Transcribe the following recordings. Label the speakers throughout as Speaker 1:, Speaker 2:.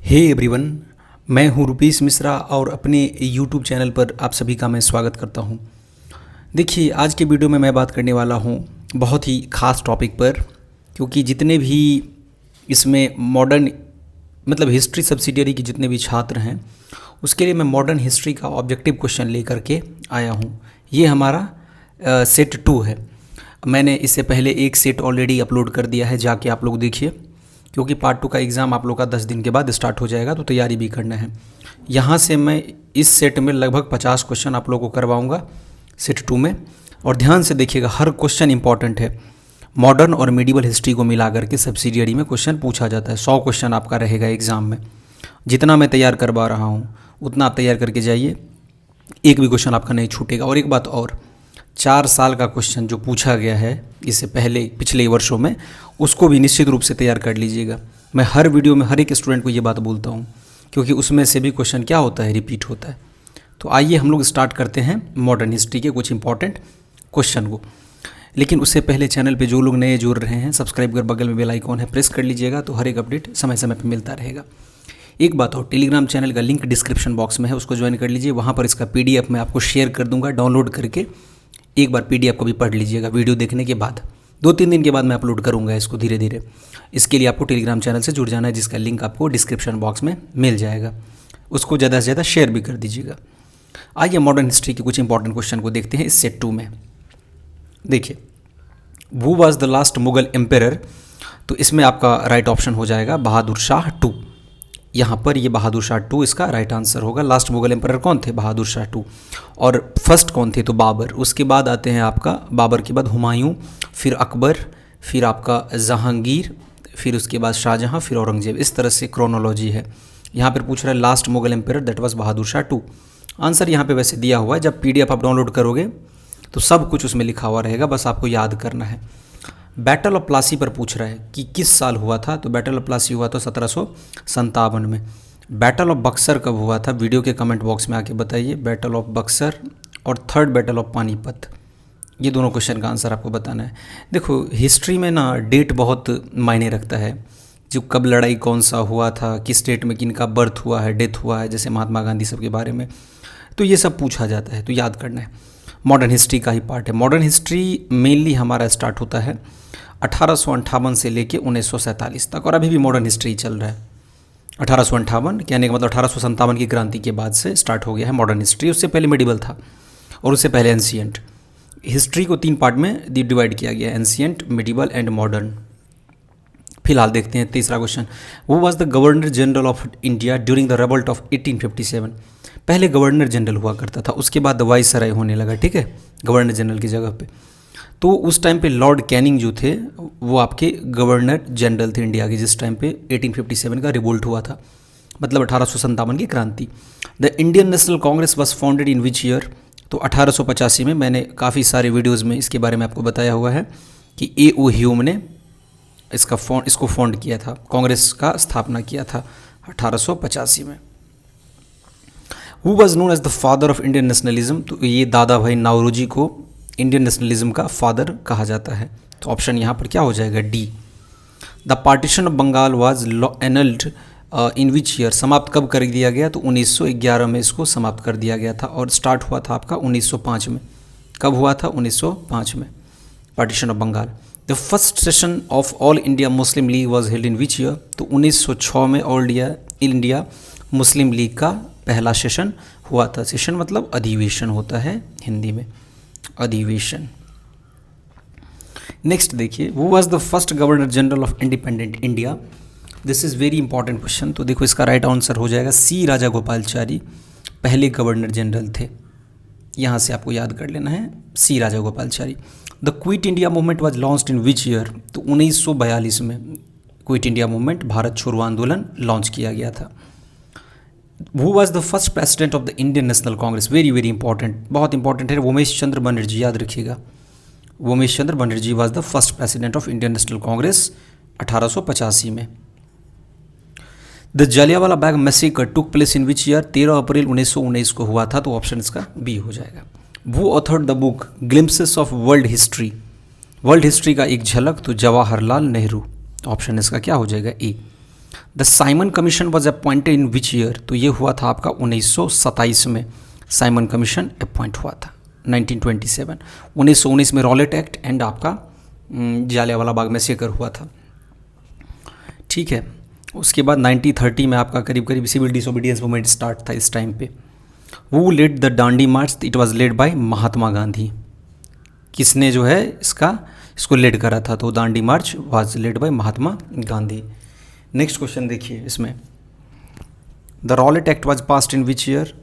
Speaker 1: Hey everyone, मैं हूं रुपेश मिश्रा और अपने यूट्यूब चैनल पर आप सभी का मैं स्वागत करता हूं। देखिए, आज के वीडियो में मैं बात करने वाला हूं बहुत ही ख़ास टॉपिक पर, क्योंकि जितने भी इसमें मॉडर्न मतलब हिस्ट्री सब्सिडियरी के जितने भी छात्र हैं उसके लिए मैं मॉडर्न हिस्ट्री का ऑब्जेक्टिव क्वेश्चन लेकर के आया हूं। ये हमारा सेट 2 है। मैंने इससे पहले एक सेट ऑलरेडी अपलोड कर दिया है, जाके आप लोग देखिए, क्योंकि पार्ट 2 का एग्ज़ाम आप लोग का 10 दिन के बाद स्टार्ट हो जाएगा, तो तैयारी भी करना है। यहाँ से मैं इस सेट में लगभग 50 क्वेश्चन आप लोगों को करवाऊँगा सेट 2 में। और ध्यान से देखिएगा, हर क्वेश्चन इंपॉर्टेंट है। मॉडर्न और मिडिवल हिस्ट्री को मिला करके सब्सिडियरी में क्वेश्चन पूछा जाता है। 100 क्वेश्चन आपका रहेगा एग्ज़ाम में। जितना मैं तैयार करवा रहा हूँ उतना आप तैयार करके जाइए, एक भी क्वेश्चन आपका नहीं छूटेगा। और एक बात और, 4 साल का क्वेश्चन जो पूछा गया है इससे पहले पिछले वर्षों में, उसको भी निश्चित रूप से तैयार कर लीजिएगा। मैं हर वीडियो में हर एक स्टूडेंट को ये बात बोलता हूँ, क्योंकि उसमें से भी क्वेश्चन क्या होता है, रिपीट होता है। तो आइए हम लोग स्टार्ट करते हैं मॉडर्न हिस्ट्री के कुछ इंपॉर्टेंट क्वेश्चन को। लेकिन उससे पहले चैनल पे जो लोग नए जुड़ रहे हैं, सब्सक्राइब कर बगल में बेल आइकॉन है, प्रेस कर लीजिएगा, तो हर एक अपडेट समय समय पर मिलता रहेगा। एक बात और, टेलीग्राम चैनल का लिंक डिस्क्रिप्शन बॉक्स में है, उसको ज्वाइन कर लीजिए। वहाँ पर इसका PDF मैं आपको शेयर कर दूँगा, डाउनलोड करके एक बार PDF को भी पढ़ लीजिएगा वीडियो देखने के बाद। 2-3 दिन के बाद मैं अपलोड करूँगा इसको धीरे धीरे। इसके लिए आपको टेलीग्राम चैनल से जुड़ जाना है, जिसका लिंक आपको डिस्क्रिप्शन बॉक्स में मिल जाएगा। उसको ज़्यादा से ज़्यादा शेयर भी कर दीजिएगा। आइए मॉडर्न हिस्ट्री के कुछ इंपॉर्टेंट क्वेश्चन को देखते हैं इस सेट 2 में। देखिए, who was the last Mughal emperor, तो इसमें आपका राइट ऑप्शन हो जाएगा बहादुर शाह 2। यहाँ पर ये बहादुर शाह 2 इसका राइट आंसर होगा। लास्ट मुगल एम्परर कौन थे? बहादुर शाह 2। और फर्स्ट कौन थे? तो बाबर। उसके बाद आते हैं आपका, बाबर के बाद हुमायूं, फिर अकबर, फिर आपका जहांगीर, फिर उसके बाद शाहजहां, फिर औरंगजेब। इस तरह से क्रोनोलॉजी है। यहाँ पर पूछ रहा है last Mughal emperor, that was Bahadur Shah 2। Answer यहाँ पे वैसे दिया हुआ है, जब PDF आप डाउनलोड करोगे तो सब कुछ उसमें लिखा हुआ रहेगा, बस आपको याद करना है। बैटल ऑफ प्लासी पर पूछ रहा है कि किस साल हुआ था, तो बैटल ऑफ प्लासी हुआ था 1757 में। बैटल ऑफ बक्सर कब हुआ था? वीडियो के कमेंट बॉक्स में आके बताइए। बैटल ऑफ बक्सर और थर्ड बैटल ऑफ पानीपत, ये दोनों क्वेश्चन का आंसर आपको बताना है। देखो, हिस्ट्री में ना डेट बहुत मायने रखता है, जो कब लड़ाई कौन सा हुआ था, किस डेट में किनका बर्थ हुआ है, डेथ हुआ है, जैसे महात्मा गांधी सब के बारे में, तो ये सब पूछा जाता है, तो याद करना है। मॉडर्न हिस्ट्री का ही पार्ट है। मॉडर्न हिस्ट्री मेनली हमारा स्टार्ट होता है 1858 से लेके 1947 तक, और अभी भी मॉडर्न हिस्ट्री चल रहा है। 1858 कहने का मतलब 1857 की क्रांति के बाद से स्टार्ट हो गया है मॉडर्न हिस्ट्री। उससे पहले मेडिवल था और उससे पहले एंशिएंट। हिस्ट्री को 3 पार्ट में डिवाइड किया गया, एंशिएंट, मेडिवल एंड मॉडर्न। फिलहाल देखते हैं तीसरा क्वेश्चन। वो was the governor general of India during the revolt of 1857। पहले गवर्नर जनरल हुआ करता था, उसके बाद वाइसराय होने लगा, ठीक है, गवर्नर जनरल की जगह पे। तो उस टाइम पे लॉर्ड कैनिंग जो थे वो आपके गवर्नर जनरल थे इंडिया के, जिस टाइम पे 1857 का रिवोल्ट हुआ था, मतलब 1857 की क्रांति। The Indian National Congress was founded in which year, तो 1885 में। मैंने काफ़ी सारे वीडियोज़ में इसके बारे में आपको बताया हुआ है कि A.O. ह्यूम ने इसको फाउंड किया था, कांग्रेस का स्थापना किया था 1885 में। Who was known as the father of Indian nationalism, तो ये दादा भाई नाउरोजी को इंडियन नेशनलिज्म का फादर कहा जाता है। तो ऑप्शन यहाँ पर क्या हो जाएगा? D। The partition of Bengal was annulled in which year, समाप्त कब कर दिया गया? तो 1911 में इसको समाप्त कर दिया गया था, और स्टार्ट हुआ था आपका 1905 में। कब हुआ था? 1905 में partition of Bengal. The first session of all India Muslim League was held in which year, तो 1906 में ऑल इंडिया मुस्लिम लीग का पहला सेशन हुआ था। सेशन मतलब अधिवेशन होता है हिंदी में, अधिवेशन। नेक्स्ट देखिए, who was the first governor general of independent India. This is very important question. तो देखो, इसका राइट आंसर हो जाएगा C राजागोपालचारी पहले गवर्नर जनरल थे। यहाँ से आपको याद कर लेना है, C Rajagopalachari. The Quit India Movement was launched in which year, तो 1942 में क्विट इंडिया मूवमेंट, भारत छोड़ो आंदोलन लॉन्च किया गया था। Who was the first president of the Indian National Congress? Very very important, बहुत इंपॉर्टेंट है। उमेश चंद्र बनर्जी, याद रखिएगा, Umesh Chandra Banerjee was the first president of Indian National Congress 1885 में। The Jallianwala Bagh massacre took place in which year, 13 अप्रैल 1919 को हुआ था, तो ऑप्शन इसका B हो जाएगा। Who authored the book glimpses of world history, world history का एक झलक, तो जवाहरलाल नेहरू। ऑप्शन इसका क्या हो जाएगा? A। The Simon commission was appointed in which year, तो ये हुआ था आपका 1927 में साइमन कमीशन अपॉइंट हुआ था। 1927 1919 में रॉलेट एक्ट एंड आपका जालियांवाला बाग में मैसेकर हुआ था। ठीक है, उसके बाद 1930 में आपका करीब करीब सिविल डिसोबीडियंस मूवमेंट स्टार्ट था इस टाइम पे। वो led the Dandi march, it was led by Mahatma Gandhi. किसने जो है इसको लेड करा था, तो Dandi march was led by Mahatma Gandhi. Next question देखिए इसमें, the Rowlatt Act was passed in which year,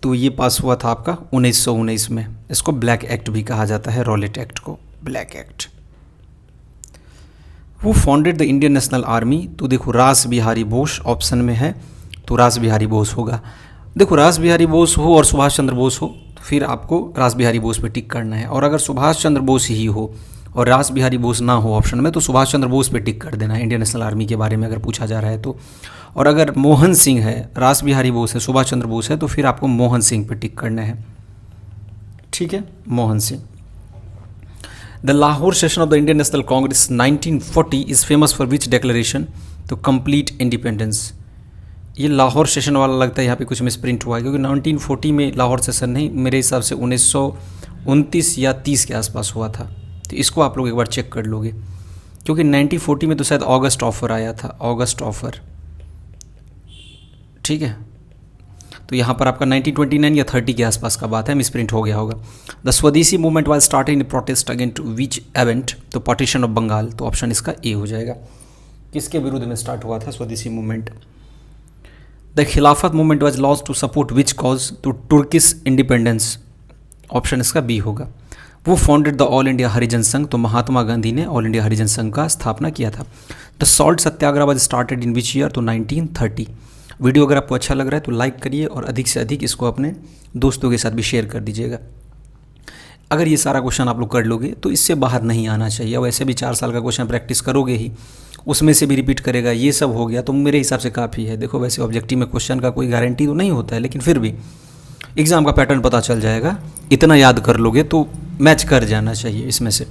Speaker 1: तो ये पास हुआ था आपका 1919 में। इसको ब्लैक एक्ट भी कहा जाता है, रॉलेट एक्ट को ब्लैक एक्ट। वो founded the Indian National army, तो देखो रास बिहारी बोस ऑप्शन में है, तो रास बिहारी बोस होगा। देखो रास बिहारी बोस हो और सुभाष चंद्र बोस हो तो फिर आपको रास बिहारी बोस पे टिक करना है, और अगर सुभाष चंद्र बोस ही हो और रास बिहारी बोस ना हो ऑप्शन में तो सुभाष चंद्र बोस पे टिक कर देना है इंडियन नेशनल आर्मी के बारे में अगर पूछा जा रहा है तो। और अगर मोहन सिंह है, रास बिहारी बोस है, सुभाष चंद्र बोस है, तो फिर आपको मोहन सिंह पे टिक करना है। ठीक है, Mohan Singh. The Lahore session of the Indian National Congress 1940 is famous for which declaration, तो कंप्लीट इंडिपेंडेंस। ये लाहौर सेशन वाला लगता है यहाँ पे कुछ मिसप्रिंट हुआ है, क्योंकि 1940 में लाहौर सेशन नहीं, मेरे हिसाब से 1929 या 30 के आसपास हुआ था। तो इसको आप लोग एक बार चेक कर लोगे, क्योंकि 1940 में तो शायद अगस्त ऑफर आया था, अगस्त ऑफर। ठीक है, तो यहाँ पर आपका 1929 या 30 के आसपास का बात है, मिसप्रिंट हो गया होगा। द स्वदेशी movement was started in protest against which event, तो पार्टीशन ऑफ बंगाल, तो ऑप्शन इसका ए हो जाएगा। किसके विरुद्ध में स्टार्ट हुआ था Swadeshi movement? The Khilafat movement was launch to support which cause, तो तुर्किश इंडिपेंडेंस, ऑप्शन इसका बी होगा। Who founded the all India Harijan Sangh, तो महात्मा गांधी ने ऑल इंडिया हरिजन संघ का स्थापना किया था। The salt Satyagraha was started in which year, तो 1930। वीडियो अगर आपको अच्छा लग रहा है तो लाइक करिए और अधिक से अधिक इसको अपने दोस्तों के साथ भी शेयर कर दीजिएगा। अगर ये सारा क्वेश्चन आप लोग कर लोगे तो इससे बाहर नहीं आना चाहिए। वैसे भी 4 साल का क्वेश्चन प्रैक्टिस करोगे ही, उसमें से भी रिपीट करेगा, ये सब हो गया तो मेरे हिसाब से काफ़ी है। देखो वैसे ऑब्जेक्टिव में क्वेश्चन का कोई गारंटी तो नहीं होता है, लेकिन फिर भी एग्ज़ाम का पैटर्न पता चल जाएगा। इतना याद कर लोगे तो मैच कर जाना चाहिए इसमें से,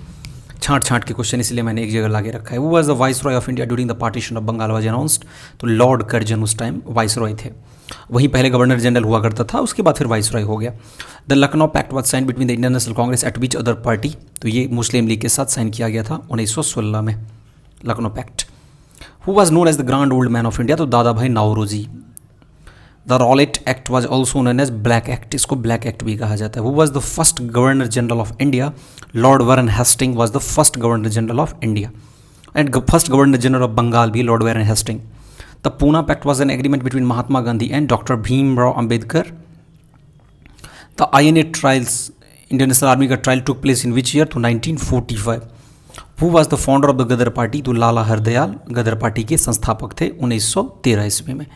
Speaker 1: छाँट के क्वेश्चन, इसलिए मैंने एक जगह लाके रखा है। Who was the viceroy of India during the partition of Bengal was announced, तो लॉर्ड कर्जन उस टाइम वाइस रॉय थे। वहीं पहले गवर्नर जनरल हुआ करता था, उसके बाद फिर वाइस रॉय हो गया। The Lucknow pact was sign between the Indian National Congress at which other party, तो ये मुस्लिम लीग के साथ साइन किया गया था 1916 में, Lucknow Pact. Who was known as the grand old man of India, तो Dadabhai Naoroji. The Rowlatt Act was also known as Black Act, इसको ब्लैक एक्ट भी कहा जाता है। Who was the first governor general of India, Lord Warren Hasting was the first governor general of India, and first governor general of Bengal भी Lord Warren Hasting. The Poona Pact was an agreement between Mahatma Gandhi and doctor Bhimrao Ambedkar. The INA trials, Indian National Army का trial took place in which year, तो 1945। Who was the founder of the Ghadar party, तो लाला हरदयाल गदर party के संस्थापक थे 1913 ईस्वी में।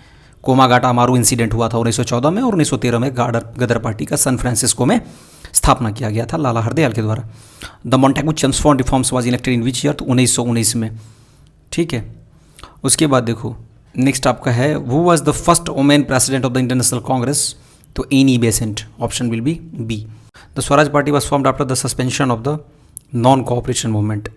Speaker 1: कोमागाटा Amaru incident हुआ था 1914 में, और 1913 में गदर पार्टी का सैन फ्रांसिस्को में स्थापना किया गया था लाला हरदयाल के द्वारा। The Montagu Chelmsford reforms was elected in which year, तो 1919 में। ठीक है, उसके बाद देखो नेक्स्ट आपका है, who was the first women president of the Indian National Congress, तो Annie Besant, option will be B. The Swaraj party was formed after the suspension of the non cooperation movement,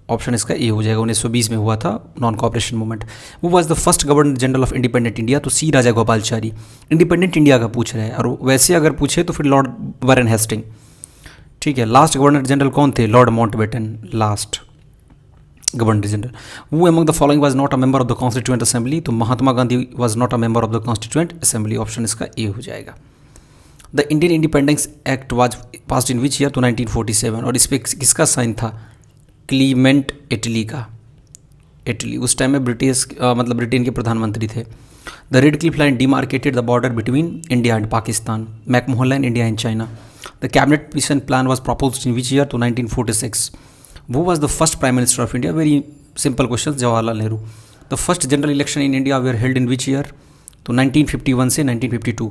Speaker 1: option इसका A हो जाएगा। 1920 में हुआ था non cooperation movement. वो was the first governor general of independent India, तो C Raja Gopalachari. Independent India का पूछ रहे हैं, और वैसे अगर पूछे तो फिर लॉर्ड वारन हेस्टिंग। ठीक है, लास्ट गवर्नर जनरल कौन थे? Lord Mountbatten, last governor general. वो among the following was not a member of the Constituent Assembly, तो Mahatma Gandhi was not a member of the Constituent Assembly, option इसका A हो जाएगा। The Indian Independence Act was passed in which year, तो 1947, और इस पर किसका साइन था? क्लीमेंट इटली का। इटली उस टाइम में मतलब ब्रिटेन के प्रधानमंत्री थे। The Radcliffe line demarcated the border between India and Pakistan. McMahon line India and China. The cabinet mission plan was proposed in which year, तो 1946। Who was the first prime minister of India? Very simple question, Jawaharlal Nehru. The first general election in India were held in which year, तो 1951 से 1952।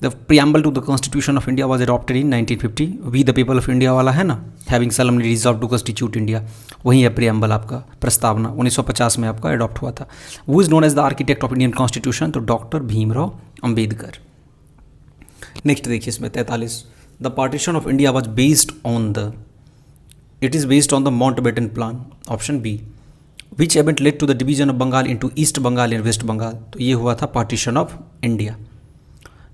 Speaker 1: The preamble to the constitution of India was adopted in 1950। We the people of India वाला है ना, having solemnly resolve to constitute India, वही है preamble आपका प्रस्तावना, 1950 में आपका अडॉप्ट हुआ था। वो is known as the architect of Indian constitution, तो डॉक्टर भीमराव अंबेडकर। नेक्स्ट देखिए इसमें 43, the partition of India was based on the, it is based on the Mountbatten plan, option B. Which event led to the division of Bengal into east Bengal and west Bengal, तो ये हुआ था partition of India.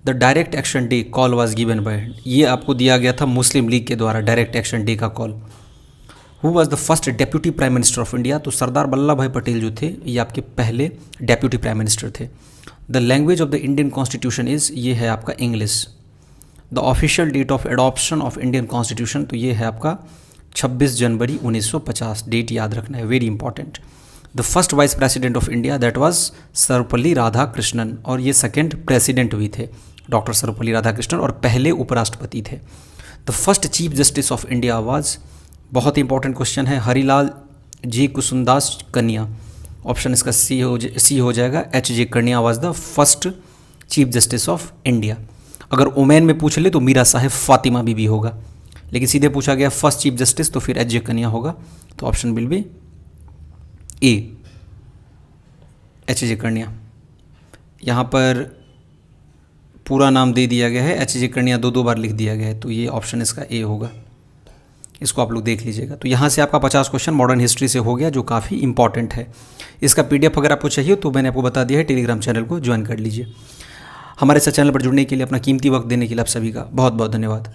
Speaker 1: The direct action day call was given by, ये आपको दिया गया था मुस्लिम league के द्वारा डायरेक्ट एक्शन डे का call. Who was the first deputy prime minister of India, तो सरदार वल्लभ भाई पटेल जो थे ये आपके पहले डेप्यूटी प्राइम मिनिस्टर थे। The language of the Indian constitution is, ये है आपका English. The official date of adoption of Indian constitution, तो ये है आपका 26 जनवरी 1950, डेट याद रखना है, very important. The first vice president of India that was Sarvepalli Radhakrishnan, और ये सेकेंड प्रेसिडेंट भी थे डॉक्टर सर्वपल्ली राधाकृष्णन, और पहले उपराष्ट्रपति थे। The first chief justice of India was, बहुत ही इंपॉर्टेंट क्वेश्चन है, हरिलाल जी कुसुमदास कन्या, ऑप्शन इसका सी हो जाएगा, एच जे कन्या was the first chief justice of India. अगर ओमेन में पूछ ले तो मीरा साहेब फातिमा बीबी होगा, लेकिन सीधे पूछा गया फर्स्ट चीफ जस्टिस तो फिर एच जे कन्या होगा, तो option will B A, H J कन्या। यहाँ पर पूरा नाम दे दिया गया है, एच जे कन्या दो बार लिख दिया गया है, तो ये ऑप्शन इसका ए होगा, इसको आप लोग देख लीजिएगा। तो यहाँ से आपका 50 क्वेश्चन मॉडर्न हिस्ट्री से हो गया, जो काफ़ी इंपॉर्टेंट है। इसका PDF अगर आपको चाहिए तो मैंने आपको बता दिया है, टेलीग्राम चैनल को ज्वाइन कर लीजिए। हमारे इस चैनल पर जुड़ने के लिए, अपना कीमती वक्त देने के लिए आप सभी का बहुत बहुत धन्यवाद।